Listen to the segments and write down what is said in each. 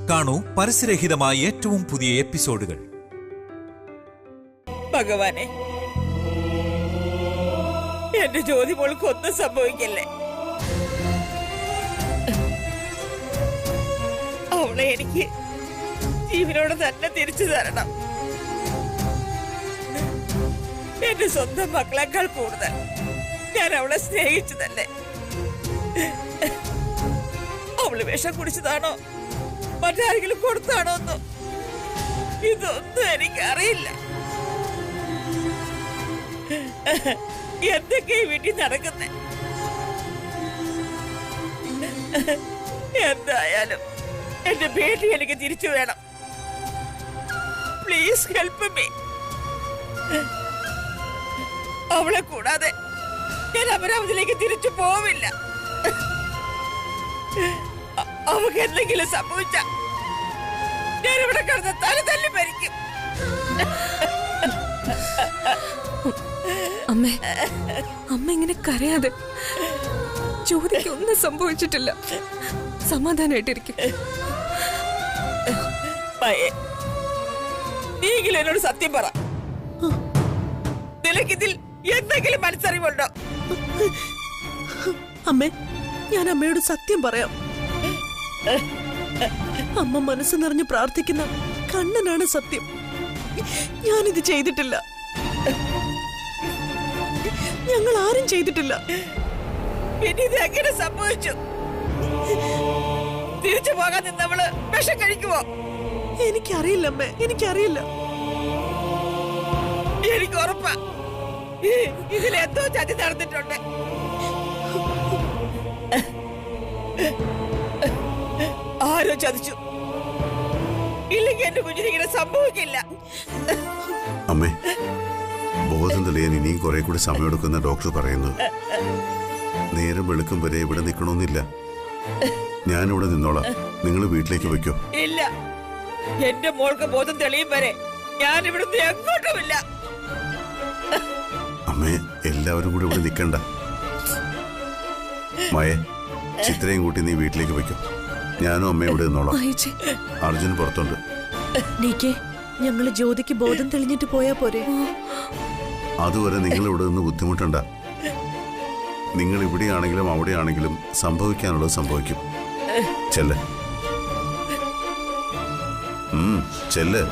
കാണൂ പരസ്യരഹിതമായ ഏറ്റവും പുതിയ എപ്പിസോഡുകൾ. ഭഗവാനെ, എന്റെ ജ്യോതി മോൾക്ക് ഒന്നും സംഭവിക്കല്ലേ. അവളെ എനിക്ക് ജീവനോട് തന്നെ തിരിച്ചു തരണം. എന്റെ സ്വന്തം മക്കളെക്കാൾ കൂടുതൽ ഞാൻ അവളെ സ്നേഹിച്ചതല്ലേ. അവള് വിഷം കുടിച്ചതാണോ മറ്റാരെങ്കിലും കൊടുത്താണോ ഒന്നും ഇതൊന്നും എനിക്കറിയില്ല. എന്തൊക്കെ ഈ വീട്ടിൽ നടക്കുന്നേ. എന്തായാലും എന്റെ ബേട്ടി എനിക്ക് തിരിച്ചു വേണം. Please help me. അവളെ കൂടാതെ ഞാൻ അമരാവതിയിലേക്ക് തിരിച്ചു പോവില്ല. അവക്ക് എന്തെങ്കിലും സംഭവിച്ച ഞാനിവിടെ കിടന്ന് തല തല്ലി മരിക്കും. അമ്മേ, അമ്മ ഇങ്ങനെ കരയാതെ. ജ്യോതിക്ക് ഒന്നും സംഭവിച്ചിട്ടില്ല. സമാധാനായിട്ടിരിക്കും. നീയെങ്കിലും എന്നോട് സത്യം പറ. നിനക്കിതിൽ എന്തെങ്കിലും മനസ്സറിവുണ്ടോ? അമ്മേ, ഞാൻ അമ്മയോട് സത്യം പറയാം. അമ്മ മനസ്സ് നിറഞ്ഞ് പ്രാർത്ഥിക്കുന്ന കണ്ണനാണ് സത്യം. ഞാനിത് ചെയ്തിട്ടില്ല. ഞങ്ങൾ ആരും ചെയ്തിട്ടില്ല. പിന്നെ ഇത് എങ്ങനെ സംഭവിച്ചു? തിരിച്ചു പോകാൻ നിന്നവള് വിഷം കഴിക്കുവോ? എനിക്കറിയില്ല അമ്മേ, എനിക്കറിയില്ല. എനിക്ക് ഉറപ്പാ ഇതിലെന്തോ ചതി നടന്നിട്ടുണ്ട്. ആരോ ചതിച്ചു. ഇല്ലെങ്കിൽ എന്റെ കുഞ്ഞിന് ഇങ്ങനെ സംഭവിക്കില്ല. അമ്മേ, ബോധം തെളിയാൻ ഇനിയും കുറെ കൂടി സമയമെടുക്കുന്ന ഡോക്ടർ പറയുന്നു. നേരം വെളുക്കും വരെ ഇവിടെ നിൽക്കണമെന്നില്ല. ഞാനിവിടെ നിന്നോളാം. നിങ്ങൾ വീട്ടിലേക്ക് വെക്കോ? ഇല്ല, എന്റെ മോൾക്ക് ബോധം തെളിയും വരെ ഞാൻ ഇവിടുന്ന് എങ്ങോട്ടുമില്ല. അമ്മേ, എല്ലാവരും കൂടി ഇവിടെ നിൽക്കണ്ട. മയെ, ചിത്രയും കൂട്ടി നീ വീട്ടിലേക്ക് വെക്കും. ഞാനും അമ്മയും ഇവിടെ നിന്നോളാം. അർജുൻ പുറത്തുണ്ട്. ഞങ്ങള് ജ്യോതിക്ക് ബോധം തെളിഞ്ഞിട്ട് പോയാ പോരെ? അതുവരെ നിങ്ങൾ ഇവിടെ നിന്ന് ബുദ്ധിമുട്ടണ്ട. നിങ്ങൾ ഇവിടെയാണെങ്കിലും അവിടെയാണെങ്കിലും സംഭവിക്കാനുള്ളത് സംഭവിക്കും. ചെല്ല് ചെല്ല്.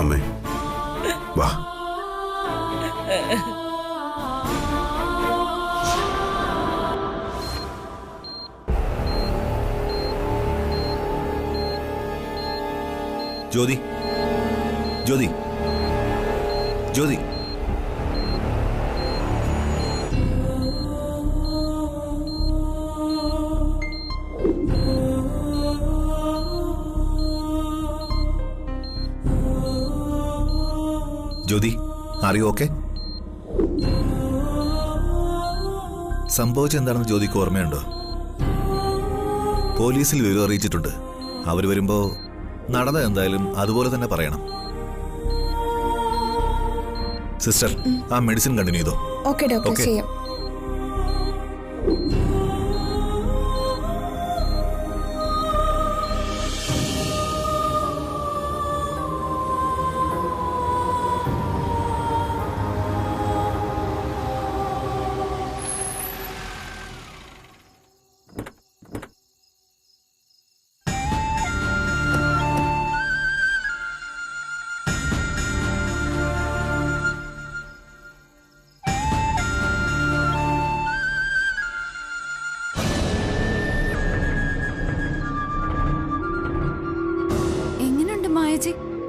അമ്മേ, വാ. ജ്യോതി, ജ്യോതി, ജ്യോതി. ജ്യോതി, അറിയോ? ഓക്കെ, സംഭവിച്ചത് എന്താണെന്ന് ജ്യോതിക്ക് ഓർമ്മയുണ്ടോ? പോലീസിൽ വിവരം അറിയിച്ചിട്ടുണ്ട്. അവർ വരുമ്പോ നടന്നത് എന്തായാലും അതുപോലെ തന്നെ പറയണം. സിസ്റ്റർ, ആ മെഡിസിൻ കണ്ടിന്യൂ ചെയ്തോ? ഓക്കെ ഡോക്ടർ, ചെയ്യാം.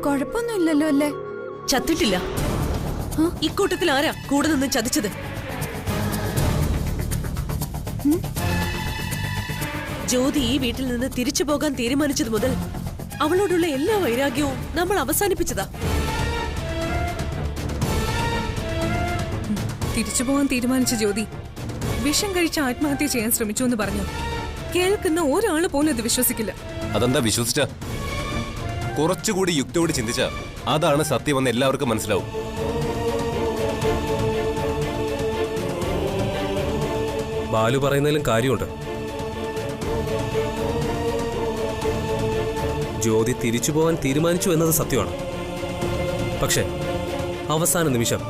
കുഴപ്പമൊന്നുമില്ലല്ലോ അല്ലേ? ചത്തിട്ടില്ല. ഇക്കൂട്ടത്തിൽ ആരാ കൂടെ നിന്ന് ചതിച്ചത്? ജ്യോതി ഈ വീട്ടിൽ നിന്ന് തിരിച്ചു പോകാൻ തീരുമാനിച്ചത് മുതൽ അവളോടുള്ള എല്ലാ വൈരാഗ്യവും നമ്മൾ അവസാനിപ്പിച്ചതാ. തിരിച്ചു പോകാൻ തീരുമാനിച്ച ജ്യോതി വിഷം കഴിച്ച് ആത്മഹത്യ ചെയ്യാൻ ശ്രമിച്ചു എന്ന് പറഞ്ഞു. കേൾക്കുന്ന ഒരാള് പോലും ഇത് വിശ്വസിക്കില്ല. അതെന്താ വിശ്വസിച്ച? കുറച്ചുകൂടി യുക്തിയോട് ചിന്തിച്ച അതാണ് സത്യമെന്ന് എല്ലാവർക്കും മനസ്സിലാവും. ബാലു പറയുന്നതിലും കാര്യമുണ്ട്. ജ്യോതി തിരിച്ചു പോകാൻ തീരുമാനിച്ചു എന്നത് സത്യമാണ്. പക്ഷേ അവസാന നിമിഷം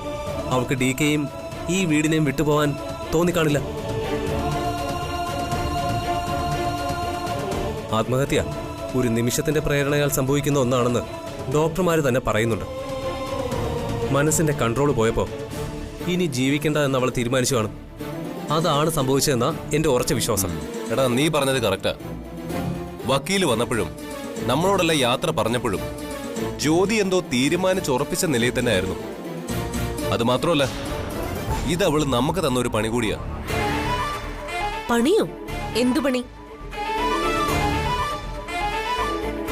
അവൾക്ക് DKയും ഈ വീടിനെയും വിട്ടുപോകാൻ തോന്നിക്കാണില്ല. ആത്മഹത്യ ഒരു നിമിഷത്തിന്റെ പ്രേരണയാൽ സംഭവിക്കുന്ന ഒന്നാണെന്ന് ഡോക്ടർമാർ തന്നെ പറയുന്നുണ്ട്. മനസ്സിന്റെ കൺട്രോൾ പോയപ്പോൾ ഇനി ജീവിക്കേണ്ട എന്ന് അവൾ തീരുമാനിച്ചു കാണും. അതാണ് സംഭവിച്ചതെന്നാ എന്റെ ഉറച്ച വിശ്വാസം. എടാ, നീ പറഞ്ഞത് കറക്റ്റാ. വക്കീല് വന്നപ്പോഴും നമ്മളോടല്ല യാത്ര പറഞ്ഞപ്പോഴും ജ്യോതി എന്തോ തീരുമാനിച്ചുറപ്പിച്ച നിലയിൽ തന്നെ ആയിരുന്നു. അത് മാത്രമല്ല, ഇത് അവള് നമുക്ക് തന്ന ഒരു പണി കൂടിയാ. പണിയോ? എന്തു പണി?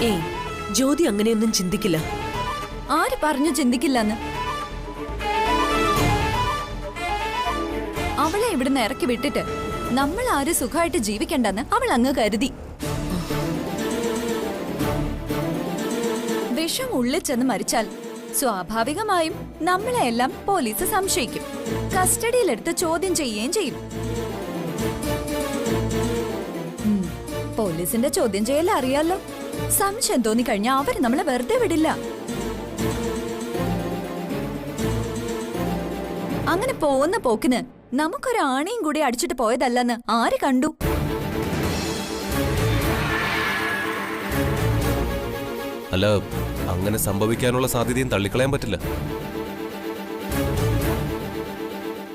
ഏയ്, ജ്യോതി അങ്ങനെയൊന്നും ചിന്തിക്കില്ല. ആര് പറഞ്ഞു ചിന്തിക്കില്ലെന്ന്? അവളെ ഇവിടുന്ന് ഇറക്കി വിട്ടിട്ട് നമ്മൾ ആര് സുഖമായിട്ട് ജീവിക്കണ്ടെന്ന് അവൾ അങ്ങ് കരുതി. വിഷം ഉള്ളിൽ ചെന്ന് മരിച്ചാൽ സ്വാഭാവികമായും നമ്മളെ എല്ലാം പോലീസ് സംശയിക്കും, കസ്റ്റഡിയിലെടുത്ത് ചോദ്യം ചെയ്യുകയും ചെയ്യും. പോലീസിന്റെ ചോദ്യം ചെയ്യൽ അറിയാലോ. സംശയം തോന്നിക്കഴിഞ്ഞാൽ അവര് നമ്മളെ വെറുതെ വിടില്ല. അങ്ങനെ പോകുന്ന പോക്കിന് നമുക്കൊരു ആണയും കൂടി അടിച്ചിട്ട് പോയതല്ലെന്ന് ആര് കണ്ടു? അല്ല, അങ്ങനെ സംഭവിക്കാനുള്ള സാധ്യതയും തള്ളിക്കളയാൻ പറ്റില്ല.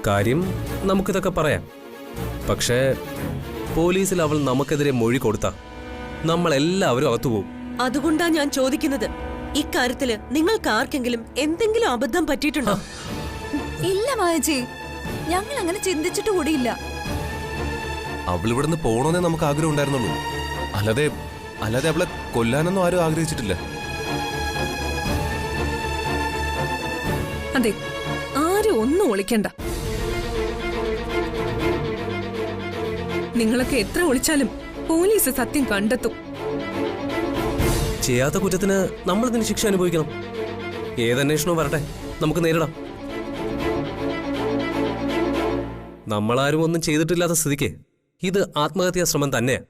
കാര്യം നമുക്കിതൊക്കെ പറയാം. പക്ഷേ പോലീസിൽ അവൾ നമുക്കെതിരെ മൊഴി കൊടുത്ത നമ്മളെല്ലാവരും അകത്തുപോകും. അതുകൊണ്ടാ ഞാൻ ചോദിക്കുന്നത്, ഇക്കാര്യത്തില് നിങ്ങൾക്ക് ആർക്കെങ്കിലും എന്തെങ്കിലും അബദ്ധം പറ്റിയിട്ടുണ്ടോ? ഇല്ല മായച്ചി, ഞങ്ങൾ അങ്ങനെ ചിന്തിച്ചിട്ട് കൂടിയില്ല. അവൾ ഇവിടുന്ന് പോകണമെന്നേ നമുക്ക് ആഗ്രഹം ഉണ്ടായിരുന്നുള്ളൂ. അല്ലാതെ അവളെ കൊല്ലാനൊന്നും ആരും ആഗ്രഹിച്ചിട്ടില്ല. അതെ, ആരും ഒന്നും ഒളിക്കണ്ട. നിങ്ങളൊക്കെ എത്ര ഒളിച്ചാലും പോലീസ് സത്യം കണ്ടെത്തും. ചെയ്യാത്ത കുറ്റത്തിന് നമ്മൾ ഇതിന് ശിക്ഷ അനുഭവിക്കണം. ഏതന്വേഷണവും വരട്ടെ, നമുക്ക് നേരിടാം. നമ്മളാരും ഒന്നും ചെയ്തിട്ടില്ലാത്ത സ്ഥിതിക്ക് ഇത് ആത്മഹത്യാ ശ്രമം തന്നെയാ.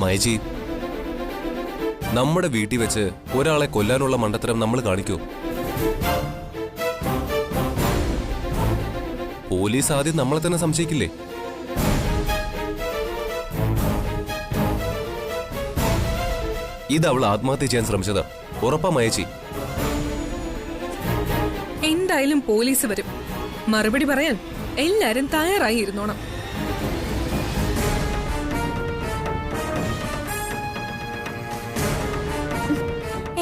മൈജി, നമ്മുടെ വീട്ടിൽ വെച്ച് ഒരാളെ കൊല്ലാനുള്ള മണ്ടത്തരം നമ്മൾ കാണിക്കൂ? പോലീസ് ആദ്യം നമ്മളെ തന്നെ സംശയിക്കില്ലേ? ഇത് അവൾ ആത്മഹത്യ ചെയ്യാൻ ശ്രമിച്ചതാ, ഉറപ്പാ മയച്ചി. എന്തായാലും പോലീസ് വരും. മറുപടി പറയാൻ എല്ലാരും തയ്യാറായി ഇരുന്നോണം.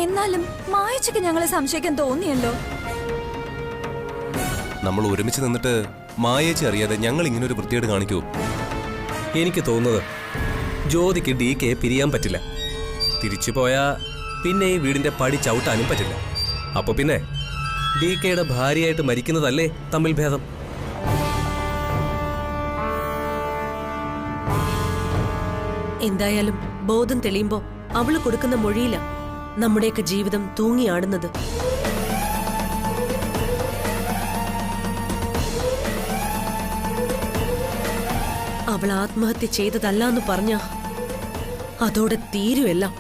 എന്നാലും മായച്ചക്ക് ഞങ്ങളെ സംശയിക്കാൻ തോന്നിയല്ലോ. നമ്മൾ ഒരുമിച്ച് നിന്നിട്ട് മായേച്ചി അറിയാതെ ഞങ്ങൾ ഇങ്ങനെ ഒരു വൃത്തിയേട് കാണിക്കൂ? എനിക്ക് തോന്നുന്നത് ജ്യോതിക്ക് DKയെ പിരിയാൻ പറ്റില്ല. തിരിച്ചു പോയാ പിന്നെ ഈ വീടിന്റെ പടി ചവിട്ടാനും പറ്റില്ല. അപ്പൊ പിന്നെ DKയുടെ ഭാര്യയായിട്ട് മരിക്കുന്നതല്ലേ തമ്മിൽ ഭേദം. എന്തായാലും ബോധം തെളിയുമ്പോ അവള് കൊടുക്കുന്ന മൊഴിയില നമ്മുടെയൊക്കെ ജീവിതം തൂങ്ങിയാടുന്നത്. അവൾ ആത്മഹത്യ ചെയ്തതല്ലാന്ന് പറഞ്ഞ അതോടെ തീരുമെല്ലാം.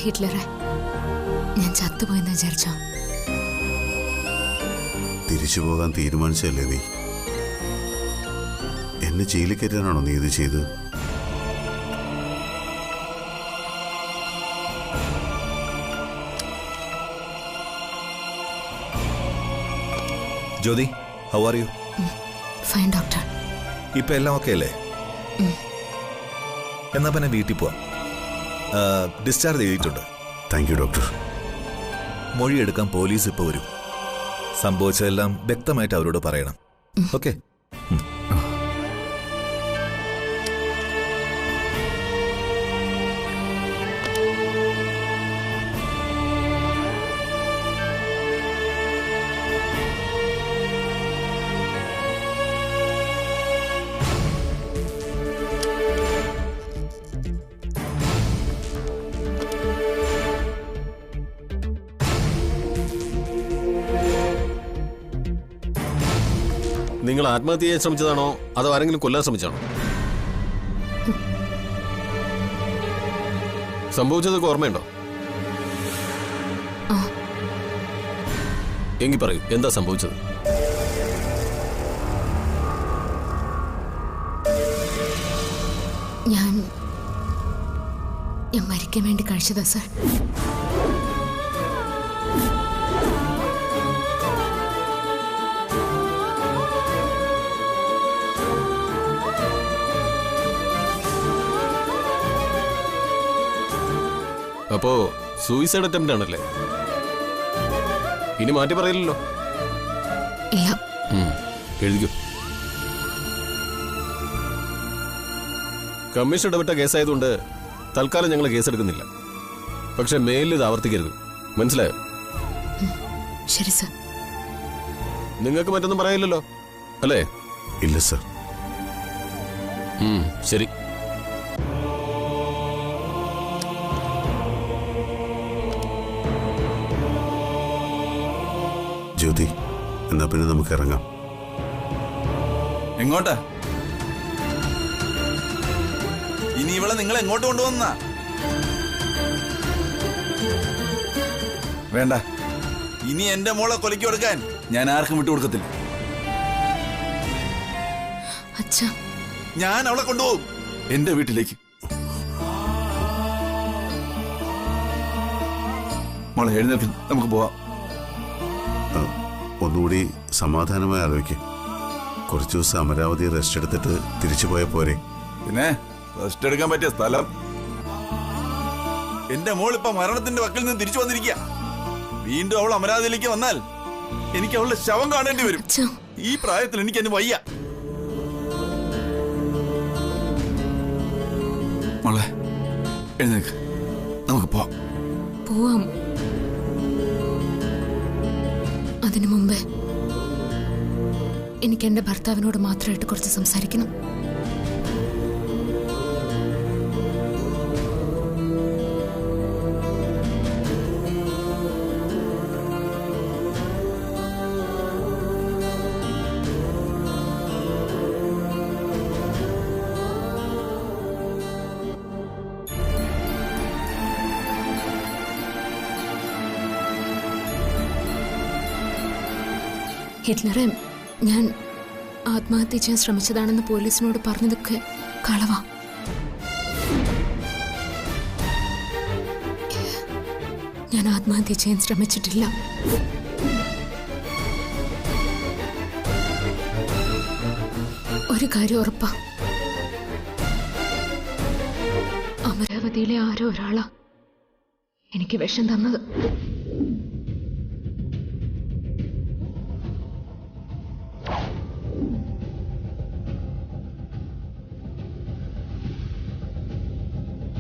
ഹിറ്റ്ലറെ, ഞാൻ ചത്തുപോയെന്ന് വിചാരിച്ചോ? തിരിച്ചു പോകാൻ തീരുമാനിച്ചല്ലേ നീ? എന്നെ ജയിലിൽ കയറ്റാനാണോ നീ ഇത് ചെയ്തത്? Jyoti, how are you? Fine doctor. ഇപ്പൊ എല്ലാം ഓക്കെ അല്ലേ? എന്നാ പിന്നെ വീട്ടിൽ പോവാം. ഡിസ്ചാർജ് ചെയ്തിട്ടുണ്ട്. Thank you doctor. മൊഴിയെടുക്കാൻ പോലീസ് ഇപ്പൊ വരും. സംഭവിച്ചതെല്ലാം വ്യക്തമായിട്ട് അവരോട് പറയണം. ഓക്കെ? നിങ്ങൾ ആത്മഹത്യ ചെയ്യാൻ ശ്രമിച്ചതാണോ അതോ ആരെങ്കിലും കൊല്ലാൻ ശ്രമിച്ചാണോ? സംഭവിച്ചതൊക്കെ ഓർമ്മയുണ്ടോ? എങ്കിൽ പറയൂ, എന്താ സംഭവിച്ചത്? ഞാൻ മരിക്കാൻ വേണ്ടി കഴിച്ചതാ സർ. അപ്പോ സൂയിസൈഡ് അറ്റംപ്റ്റ് ആണല്ലേ? ഇനി മാറ്റി പറയില്ലല്ലോ? ഇല്ല. എഴുതിക്കോ. കമ്മീഷൻ ഇടപെട്ട കേസായതുകൊണ്ട് തൽക്കാലം ഞങ്ങൾ കേസെടുക്കുന്നില്ല. പക്ഷെ മേലിൽ ഇത് ആവർത്തിക്കരുത്, മനസ്സിലായോ? ശരി സർ. നിങ്ങൾക്ക് മറ്റൊന്നും പറയില്ലല്ലോ അല്ലേ? ഇല്ല സർ. ശരി. ജ്യോതി, എന്നാ പിന്നെ നമുക്ക് ഇറങ്ങാം. എങ്ങോട്ടാ? ഇനി ഇവളെ നിങ്ങൾ എങ്ങോട്ട് കൊണ്ടുവന്നാ? വേണ്ട, ഇനി എന്റെ മോളെ കൊലയ്ക്ക് കൊടുക്കാൻ ഞാൻ ആർക്കും വിട്ടുകൊടുക്കത്തില്ല. അച്ഛാ, ഞാൻ അവളെ കൊണ്ടുപോകും എന്റെ വീട്ടിലേക്ക്. മോളെ എഴുന്നേൽക്കും, നമുക്ക് പോവാം. ഒന്നുകൂടി സമാധാനമായി ആലോചിക്കും. കുറച്ചു ദിവസം അമരാവതി റെസ്റ്റ് എടുത്തിട്ട് തിരിച്ചു പോയ പോരെ? പിന്നെ റെസ്റ്റ് എടുക്കാൻ പറ്റിയ സ്ഥലം? എന്റെ മോൾ ഇപ്പൊ മരണത്തിന്റെ വക്കിൽ നിന്ന് തിരിച്ചു വന്നിരിക്കുക. വീണ്ടും അവൾ അമരാവതിയിലേക്ക് വന്നാൽ എനിക്ക് അവളുടെ ശവം കാണേണ്ടി വരും. ഈ പ്രായത്തിൽ എനിക്ക് എന്നെ വയ്യ. മോളെ എഴുന്നേക്ക്, നമുക്ക് പോവാം. അതിനു മുമ്പേ എനിക്ക് എന്റെ ഭർത്താവിനോട് മാത്രമായിട്ട് കുറച്ച് സംസാരിക്കണം. ഹിറ്റ്ലറെ, ഞാൻ ആത്മഹത്യ ചെയ്യാൻ ശ്രമിച്ചതാണെന്ന് പോലീസിനോട് പറഞ്ഞതൊക്കെ കളവാ. ഞാൻ ആത്മഹത്യ ചെയ്യാൻ ശ്രമിച്ചിട്ടില്ല. ഒരു കാര്യം ഉറപ്പാ, അമരാവതിയിലെ ആരോ ഒരാളാ എനിക്ക് വിഷം തന്നത്.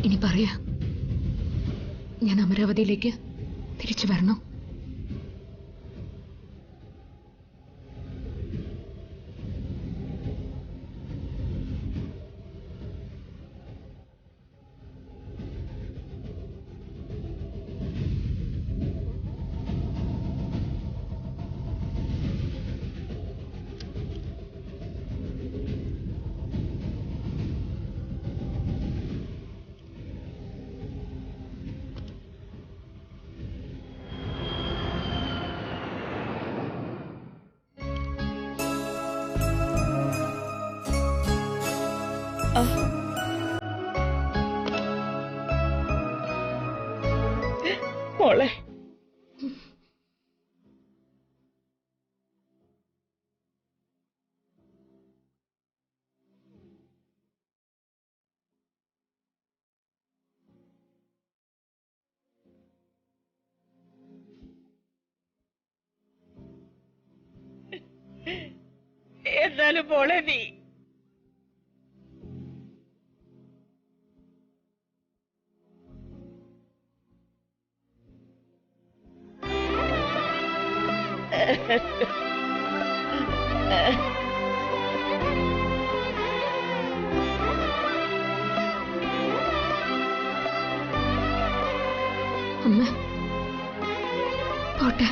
ഇനി പറയാ, ഞാൻ അമരാവതിയിലേക്ക് തിരിച്ചു വരണോ? എന്നാലും മോളെ നീ അമ്മ പോട്ടെ.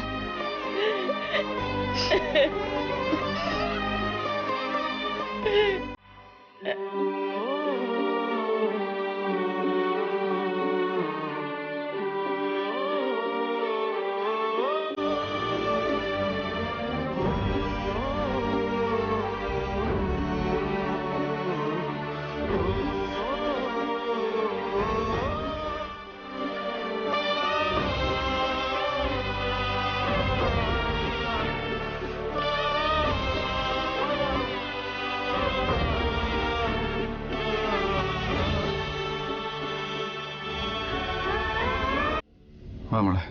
മോളെ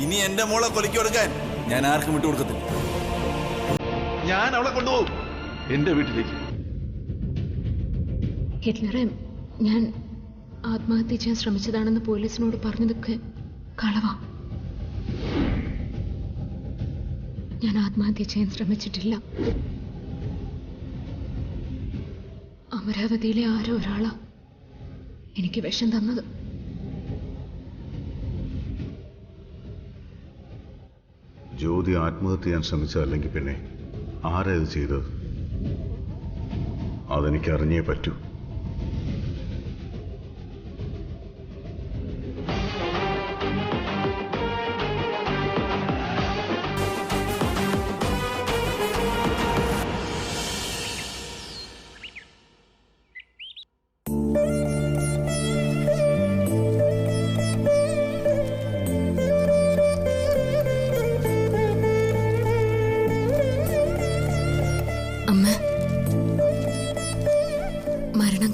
ഇനി എന്റെ മോളെ കൊലയ്ക്ക് കൊടുക്കാൻ ഞാൻ ആർക്കും വിട്ടു കൊടുക്കത്തില്ല. ഞാൻ അവളെ കൊണ്ടുപോകും എന്റെ വീട്ടിലേക്ക്. ഹിറ്റ്ലറെ, ഞാൻ ആത്മഹത്യ ചെയ്യാൻ ശ്രമിച്ചതാണെന്ന് പോലീസിനോട് പറഞ്ഞതൊക്കെ കളവാ. ഞാൻ ആത്മഹത്യ ചെയ്യാൻ ശ്രമിച്ചിട്ടില്ല. അമരാവതിയിലെ ആരോ ഒരാളാ എനിക്ക് വിഷം തന്നത്. ജ്യോതി ആത്മഹത്യ ചെയ്യാൻ ശ്രമിച്ചതല്ലെങ്കിൽ പിന്നെ ആരാ ഇത് ചെയ്തത്? അതെനിക്ക് അറിഞ്ഞേ പറ്റൂ.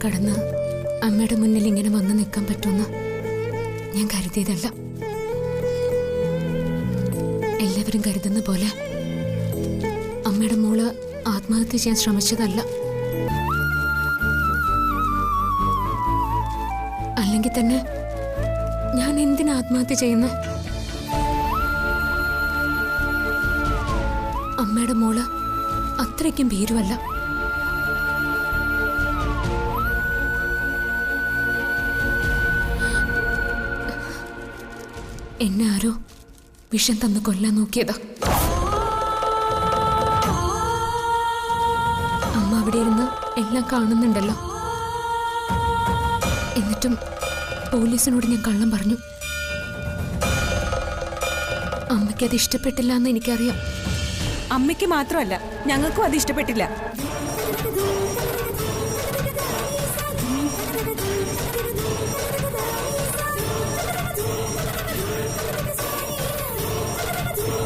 കടന്ന് അമ്മയുടെ മുന്നിൽ ഇങ്ങനെ വന്ന് നിൽക്കാൻ പറ്റുമെന്ന് ഞാൻ കരുതിയതല്ല. എല്ലാവരും കരുതുന്ന പോലെ അമ്മയുടെ മോള് ആത്മഹത്യ ചെയ്യാൻ ശ്രമിച്ചതല്ല. അല്ലെങ്കിൽ തന്നെ ഞാൻ എന്തിനാ ആത്മഹത്യ ചെയ്യുന്ന? അമ്മയുടെ മോള് അത്രയ്ക്കും ഭീരുവല്ല. എന്നെ ആരോ വിഷം തന്ന് കൊല്ലാൻ നോക്കിയതാ. അമ്മ അവിടെ ഇരുന്ന് എല്ലാം കാണുന്നുണ്ടല്ലോ. എന്നിട്ടും പോലീസിനോട് ഞാൻ കള്ളം പറഞ്ഞു. അമ്മയ്ക്ക് അത് ഇഷ്ടപ്പെട്ടില്ല എന്ന് എനിക്കറിയാം. അമ്മയ്ക്ക് മാത്രമല്ല, ഞങ്ങൾക്കും അത് ഇഷ്ടപ്പെട്ടില്ല.